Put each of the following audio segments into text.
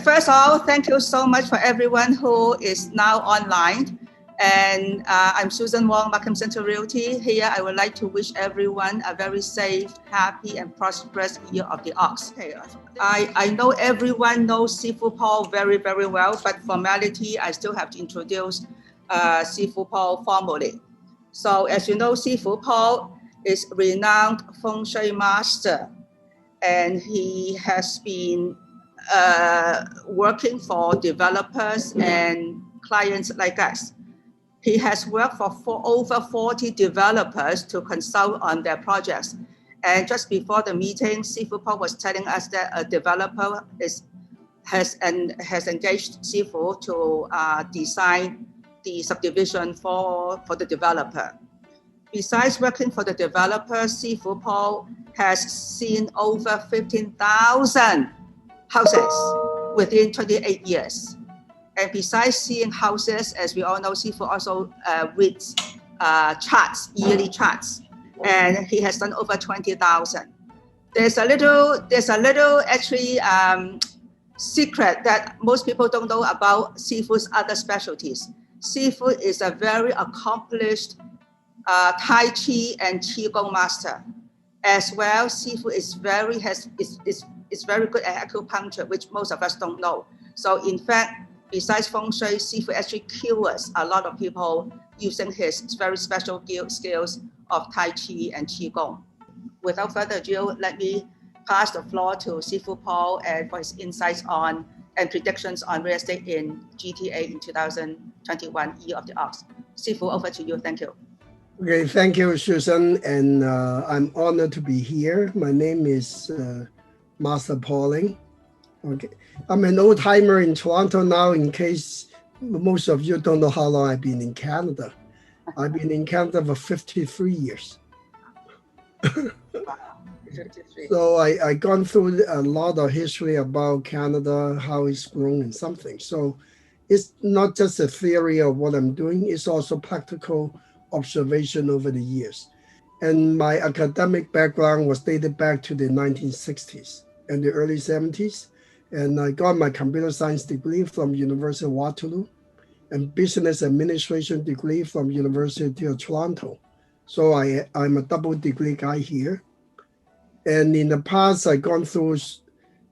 First of all, thank you so much for everyone who is now online. And I'm Susan Wong, Markham Center Realty. Here, I would like to wish everyone a very safe, happy, and prosperous Year of the Ox. I know everyone knows Seafood Paul very, very well, but formality, I still have to introduce Seafood Paul formally. So as you know, Seafood Paul is renowned Feng Shui master, and he has been working for developers and clients like us. He has worked for over 40 developers to consult on their projects. And just before the meeting, Seafood Paul was telling us that a developer has engaged Seafood to design the subdivision for the developer. Besides working for the developer, Seafood Paul has seen over 15,000 houses within 28 years. And besides seeing houses, as we all know, Seafood also reads charts, yearly charts, and he has done over 20,000. There's a little actually secret that most people don't know about Seafood's other specialties. Seafood is a very accomplished Tai Chi and Qigong master. As well, Seafood is very good at acupuncture, which most of us don't know. So in fact, besides Feng Shui, Seafood actually cures a lot of people using his very special skills of Tai Chi and Qigong. Without further ado, let me pass the floor to Seafood Paul and for his insights on and predictions on real estate in GTA in 2021, Year of the Ox. Seafood, over to you. Thank you. Okay, thank you, Susan, and I'm honored to be here. My name is Master Pauling. Okay, I'm an old timer in Toronto now. In case most of you don't know how long I've been in Canada, I've been in Canada for 53 years. So I gone through a lot of history about Canada, how it's grown and something. So it's not just a theory of what I'm doing; it's also practical observation over the years. And my academic background was dated back to the 1960s and the early 70s. And I got my computer science degree from University of Waterloo and business administration degree from University of Toronto. So I'm a double degree guy here. And in the past, I've gone through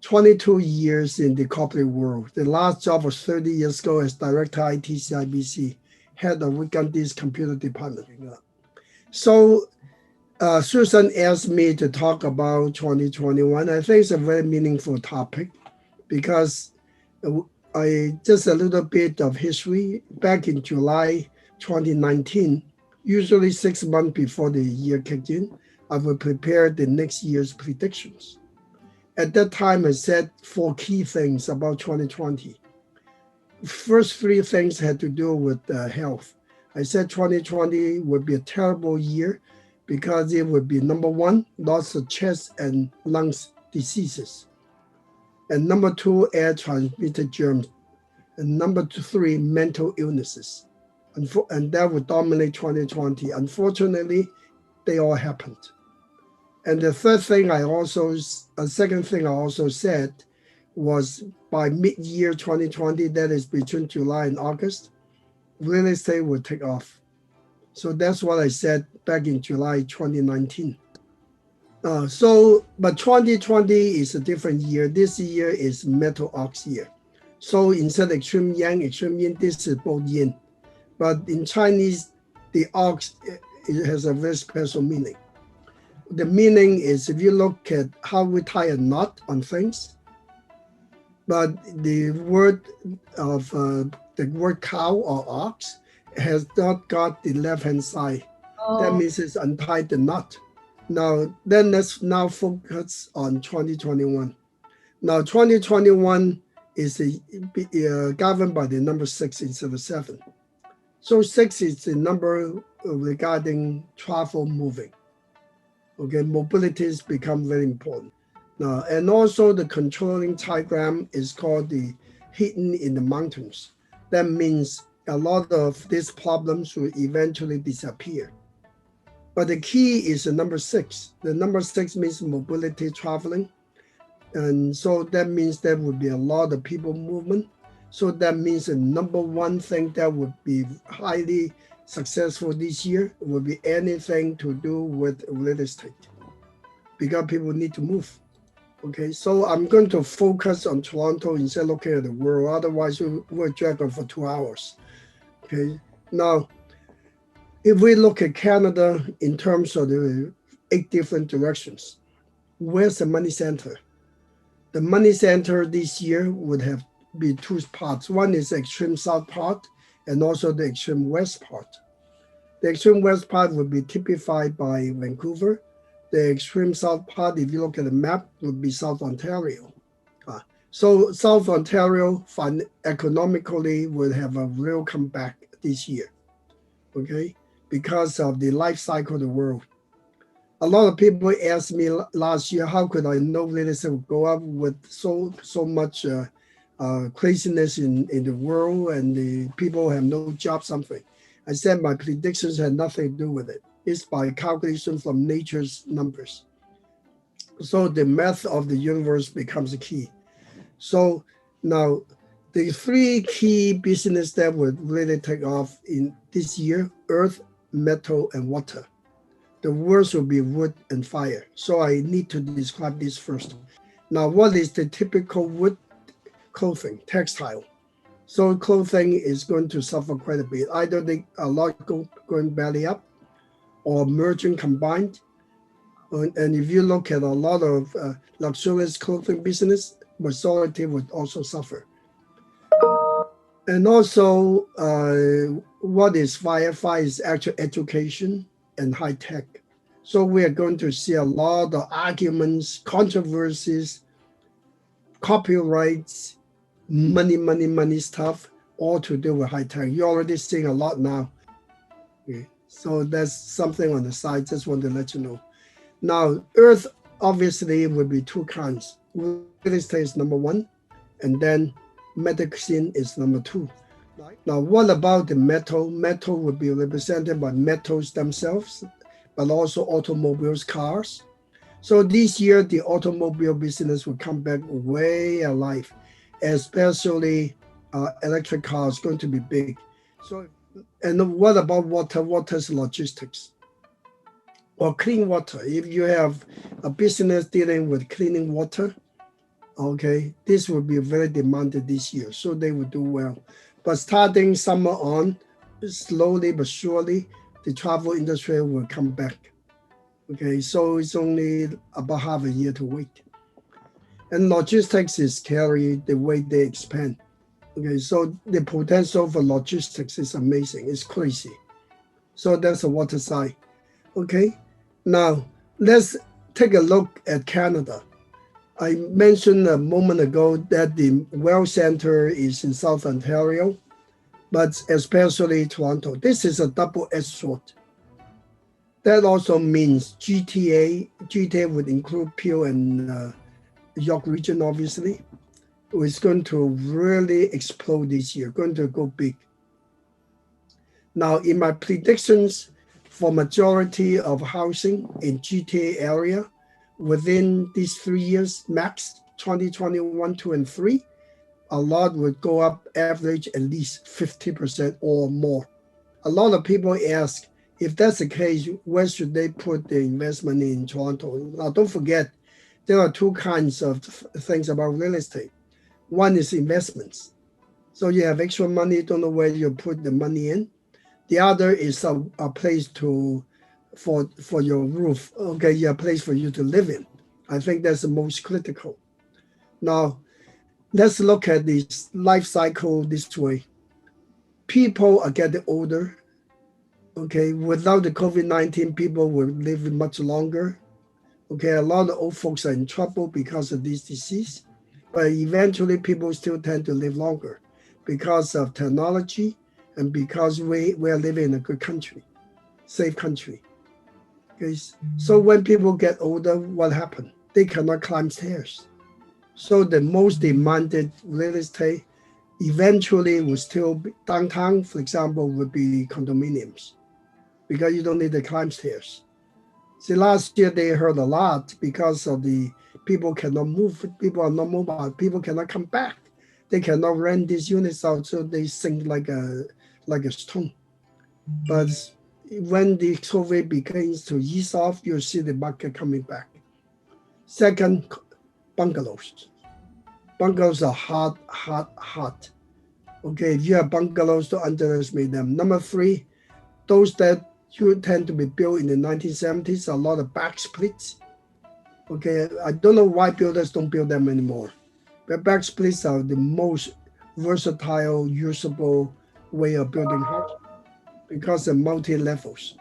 22 years in the corporate world. The last job was 30 years ago as director IT CIBC, head of Wigandy's computer department. So Susan asked me to talk about 2021. I think it's a very meaningful topic because just a little bit of history. Back in July 2019, usually 6 months before the year kicked in, I would prepare the next year's predictions. At that time, I said 4 key things about 2020. First 3 things had to do with health. I said 2020 would be a terrible year because it would be number 1, lots of chest and lungs diseases. And number 2, air transmitted germs. And number 3, mental illnesses. And that would dominate 2020. Unfortunately, they all happened. And the second thing I also said was by mid-year 2020, that is between July and August, real estate will take off. So that's what I said back in July 2019. But 2020 is a different year. This year is metal ox year. So instead of extreme yang, extreme yin, this is both yin. But in Chinese, the ox, it has a very special meaning. The meaning is if you look at how we tie a knot on things, but the word cow or ox has not got the left-hand side. Oh. That means it's untied the knot. Now, then let's now focus on 2021. Now, 2021 is governed by the number 6 instead of 7. So 6 is the number regarding travel, moving. Okay, mobility has become very important. Now, and also the controlling trigram is called the hidden in the mountains. That means a lot of these problems will eventually disappear. But the key is the number 6. The number 6 means mobility, traveling. And so that means there would be a lot of people movement. So that means the number one thing that would be highly successful this year would be anything to do with real estate, because people need to move. Okay, so I'm going to focus on Toronto instead of looking at the world. Otherwise, we'll drag on for 2 hours. Okay, now if we look at Canada in terms of the 8 different directions, where's the money center? The money center this year would have be two parts. One is the extreme south part and also the extreme west part. The extreme west part would be typified by Vancouver. The extreme south part, if you look at the map, would be South Ontario. So South Ontario economically will have a real comeback this year, okay, because of the life cycle of the world. A lot of people asked me last year, how could I know real estate would go up with so much craziness in the world and the people have no job, something. I said my predictions had nothing to do with it. It's by calculation from nature's numbers. So the math of the universe becomes a key. So now the three key business that would really take off in this year: earth, metal, and water. The words will be wood and fire. So I need to describe this first. Now, what is the typical wood clothing, textile? So clothing is going to suffer quite a bit. Either they a lot going belly up or merging combined. And if you look at a lot of luxurious clothing business, majority would also suffer. And also, what is fire? Fire is actual education and high tech. So we are going to see a lot of arguments, controversies, copyrights, money stuff, all to do with high tech. You're already seeing a lot now. Okay. So that's something on the side. Just want to let you know. Now, earth obviously will be two kinds. Real estate is number one, and then medicine is number two. Now, what about the metal? Metal will be represented by metals themselves, but also automobiles, cars. So this year, the automobile business will come back way alive, especially electric cars going to be big. So, and what about water? Water is logistics or clean water. If you have a business dealing with cleaning water, okay, this will be very demanded this year. So they will do well. But starting summer on, slowly but surely, the travel industry will come back. Okay, so it's only about half a year to wait. And logistics is scary the way they expand. Okay, so the potential for logistics is amazing. It's crazy. So that's the water side. Okay, now let's take a look at Canada. I mentioned a moment ago that the Well Center is in South Ontario, but especially Toronto. This is a double-edged sword. That also means GTA would include Peel and York region, obviously. It's going to really explode this year, going to go big. Now, in my predictions for majority of housing in GTA area, within these 3 years, max 2021, 2, and 3, a lot would go up average at least 50% or more. A lot of people ask, if that's the case, where should they put the investment in Toronto? Now, don't forget, there are two kinds of things about real estate. One is investments. So you have extra money, don't know where you put the money in. The other is a place for your roof. Okay, a place for you to live in. I think that's the most critical. Now, let's look at this life cycle this way. People are getting older. Okay, without the COVID-19, people will live much longer. Okay, a lot of old folks are in trouble because of this disease, but eventually people still tend to live longer because of technology and because we're living in a good country, safe country. Okay, so when people get older, what happened? They cannot climb stairs. So the most demanded real estate eventually will still be downtown, for example, would be condominiums, because you don't need to climb stairs. See, last year they heard a lot because of the People cannot move. People are not mobile. People cannot come back. They cannot rent these units out, so they sink like a stone. But when the COVID begins to ease off, you'll see the market coming back. Second, bungalows. Bungalows are hot, hot, hot. Okay, if you have bungalows, don't underestimate them. Number three, those that you tend to be built in the 1970s, a lot of back splits. Okay, I don't know why builders don't build them anymore. But back splits are the most versatile, usable way of building houses because they're multi-levels.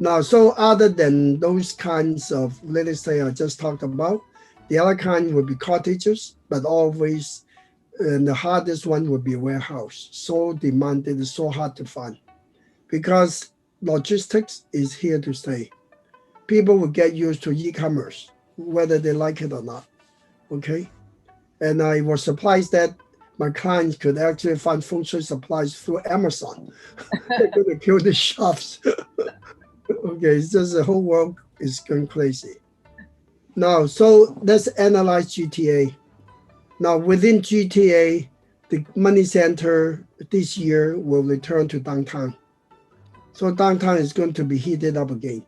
Now, so other than those kinds of real estate I just talked about, the other kind would be cottages, but always, and the hardest one would be warehouse. So demanded, so hard to find because logistics is here to stay. People will get used to e-commerce, whether they like it or not. Okay, and I was surprised that my clients could actually find feng shui supplies through Amazon. They're going to kill the shops. Okay, it's just the whole world is going crazy. Now, so let's analyze GTA. Now, within GTA, the money center this year will return to downtown. So downtown is going to be heated up again.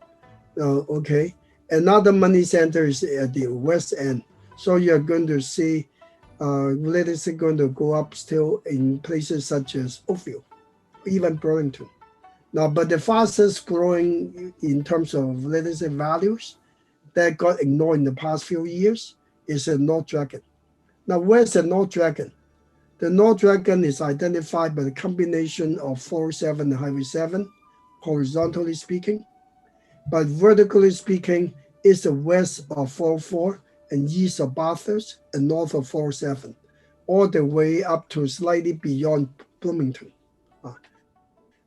Okay, another money center is at the west end. So you're going to see real estate going to go up still in places such as Oakville, even Burlington. Now, but the fastest growing in terms of real estate values that got ignored in the past few years is the North Dragon. Now, where's the North Dragon? The North Dragon is identified by the combination of 407 and Highway 7, horizontally speaking, but vertically speaking, it's the west of 404 and east of Bathurst and north of 407, all the way up to slightly beyond Bloomington.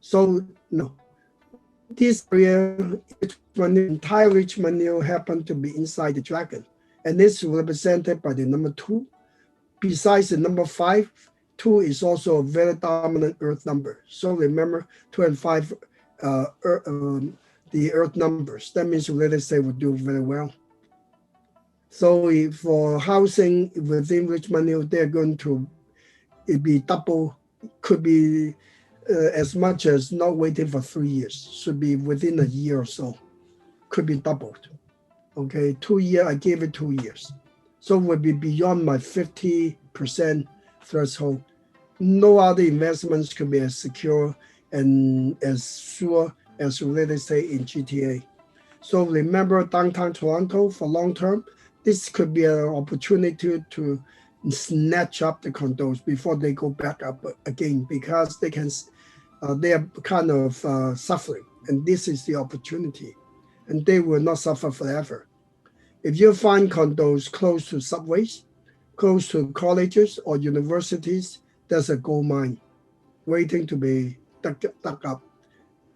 So no, this area, entire Richmond Hill happened to be inside the dragon, and this is represented by the number 2. Besides the number 5, 2 is also a very dominant earth number. So remember 2 and 5, the earth numbers. That means real estate will do very well. So for housing within Richmond Hill, they're going to be double, could be as much as not waiting for 3 years, should be within a year or so, could be doubled. Okay, 2 years, I gave it 2 years. So it will be beyond my 50% threshold. No other investments could be as secure and as sure as real estate in GTA. So remember downtown Toronto for long term, this could be an opportunity to snatch up the condos before they go back up again because they are kind of suffering, and this is the opportunity, and they will not suffer forever. If you find condos close to subways, close to colleges or universities, that's a gold mine waiting to be dug up.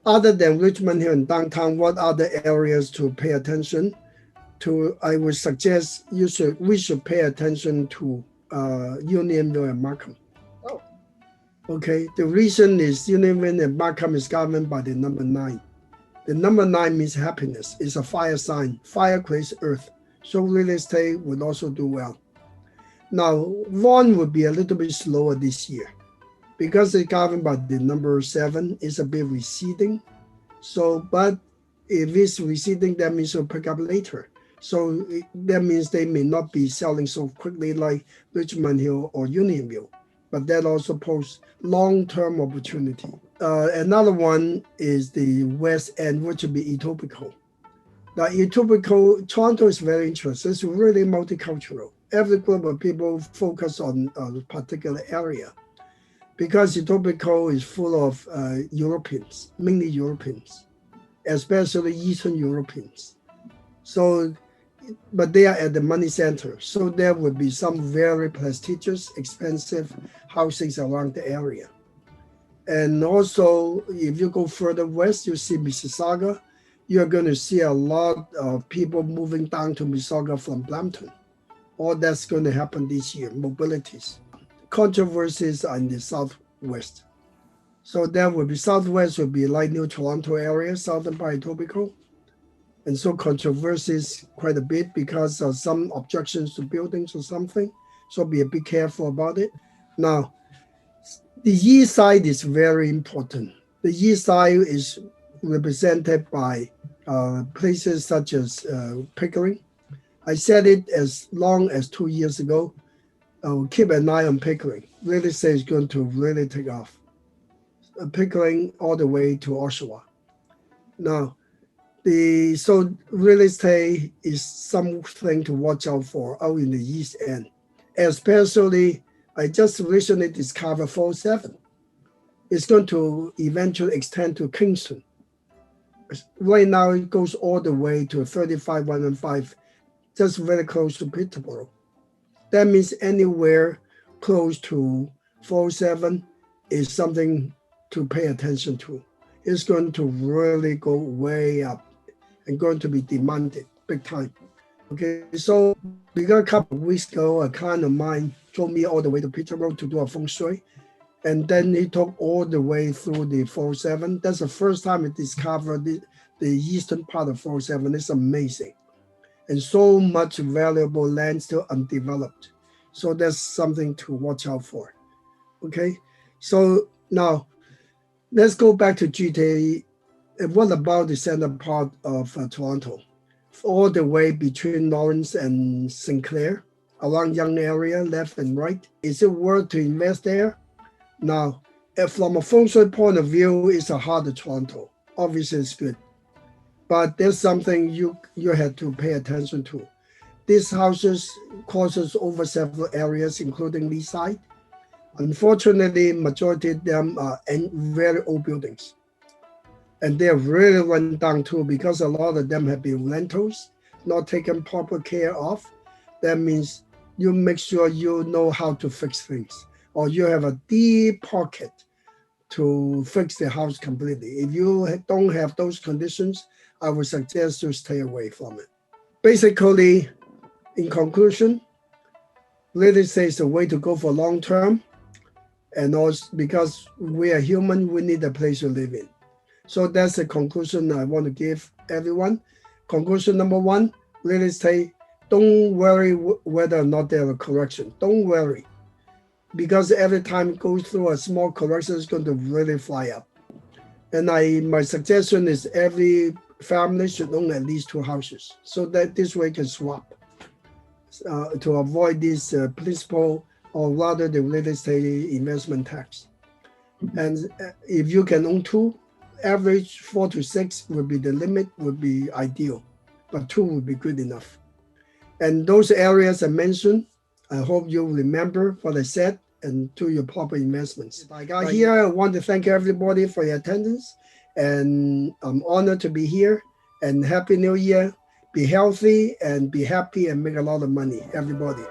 Other than Richmond Hill and downtown, what other areas to pay attention to? I would suggest we should pay attention to Unionville and Markham. Oh. Okay, the reason is Unionville and Markham is governed by the number 9. The number 9 means happiness. It's a fire sign. Fire creates earth. So real estate would also do well. Now, Vaughan would be a little bit slower this year because it's governed by the number 7. It's a bit receding. So, but if it's receding, that means it'll pick up later. So that means they may not be selling so quickly like Richmond Hill or Unionville, but that also poses long-term opportunity. Another one is the West End, which would be Etobicoke. Now, Etobicoke, Toronto is very interesting. It's really multicultural. Every group of people focus on a particular area because Etobicoke is full of Europeans, mainly Europeans, especially Eastern Europeans. So, but they are at the money center. So there would be some very prestigious, expensive housings around the area. And also, if you go further west, you see Mississauga. You're going to see a lot of people moving down to Mississauga from Brampton. All that's going to happen this year, mobilities. Controversies are in the southwest. So that would be southwest would be like New Toronto area, southern part of Etobicoke. And so controversies quite a bit because of some objections to buildings or something. So be a bit careful about it. Now, the east side is very important. The east side is represented by places such as Pickering. I said it as long as 2 years ago. Keep an eye on Pickering. Really say it's going to really take off. Pickering all the way to Oshawa. Now, so real estate is something to watch out for out in the east end. Especially, I just recently discovered 47. It's going to eventually extend to Kingston. Right now, it goes all the way to 35-115, just very close to Peterborough. That means anywhere close to 47 is something to pay attention to. It's going to really go way up and going to be demanded big time. Okay, so because a couple of weeks ago, a client of mine drove me all the way to Peterborough to do a feng shui. And then he took all the way through the 47. That's the first time I discovered the eastern part of 47. It's amazing. And so much valuable land still undeveloped. So that's something to watch out for. Okay, so now let's go back to GTA. What about the center part of Toronto? All the way between Lawrence and St. Clair, around Yonge area, left and right. Is it worth to invest there? Now, from a feng shui point of view, it's a harder Toronto. Obviously, it's good. But there's something you have to pay attention to. These houses crosses over several areas, including Lee side. Unfortunately, majority of them are very old buildings. And they're really run down too because a lot of them have been rentals, not taken proper care of. That means you make sure you know how to fix things, or you have a deep pocket to fix the house completely. If you don't have those conditions, I would suggest you stay away from it. Basically, in conclusion, real estate is the way to go for long term. And also because we are human, we need a place to live in. So that's the conclusion I want to give everyone. Conclusion number one, real estate, don't worry whether or not there are corrections. Don't worry. Because every time it goes through a small correction, it's going to really fly up. And my suggestion is every family should own at least 2 houses so that this way can swap to avoid this principal or rather the real estate investment tax. And if you can own 2, average 4 to 6 would be the limit, would be ideal, but 2 would be good enough. And those areas I mentioned, I hope you remember what I said and do your proper investments. Here, I want to thank everybody for your attendance, and I'm honored to be here, and Happy New Year. Be healthy and be happy and make a lot of money, everybody.